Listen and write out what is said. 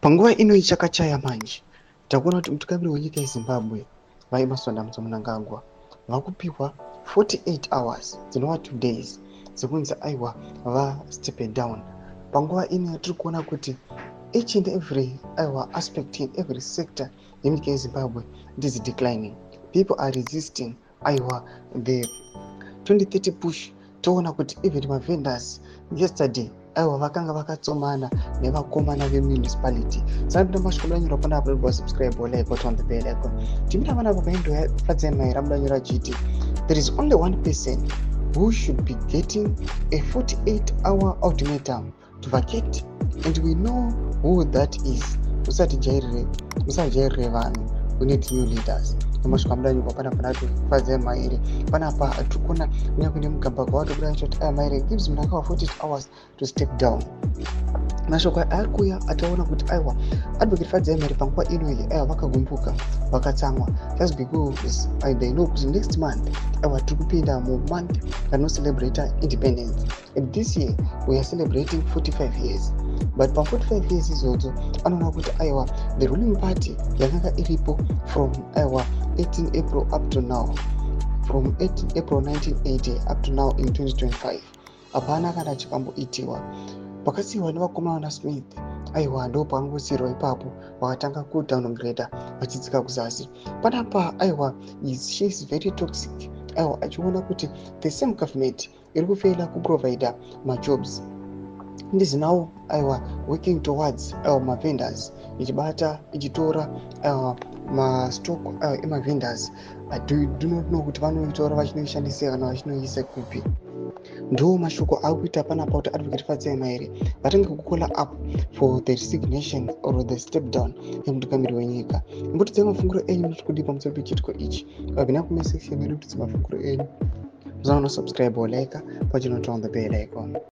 Panguva ino ichakachaya manje takuona kuti mutungamiri wenyika yeZimbabwe vaimasondamuso Mnangagwa vakupiwa 48 hours dzinova 2 days dzekunzi aiwa step down. Panguva ino yatiri kuona kuti each and every aspect in every sector yenyika yeZimbabwe it is declining. People are resisting the 2030 push. Toona kuti even vendors yesterday vakanga vakatsomana nevakomana vemunicipality. Saka kuti mashikodanyo pana apo subscribe like on the bell icon. Timira vana vakaendo fadzema ramudanyira chiti. There is only one person who should be getting a 48-hour ultimatum to vacate, and we know who that is. Musajairire vanhu. We need new leaders. Mashikodanyo pana fadzema iri panapa atukuna kunyakune mugamba kwato kuti maire gives Mnangagwa 48 hours to step down. Mashoko arikuya ataona kuti advocate fadzema iri panguva ino iyi vakagumbuka vakatsamwa just because they know kuti next month tiri kupinda month no celebrate independence, and this year we are celebrating 45 years. But pa 45 years izodzo anoona kuti the ruling party yakanga iripo from 18 April up to now, from 18 April 1980 up to now in 2025 hapana kana chikamboitiwa. Pakasiyiwa nevakomana naSmith ndo pangosiyirwa ipapo vakatanga kudowngrade vachidzika kuzasi. Panapa she is very toxic. Achiona kuti the same government iri kufeila kuprovide majobs. It is now working towards vendors ichibata ichitora stock vendors. I do not know kuti vanoitora vachinoishandisa kana vachinoisa kupi. Ndo mashoko akuita panapa kuti advocate fadzema iri vatange kukola up for the resignation or the step down yemutungamiri wenyika. Mbotidze mafunguro enyu munoti kudi pamusoro pechitiko ichi. Vabvina kuma section yedu kuti mafunguro enyu. Musaona subscribe or like pachino turn on the bell icon.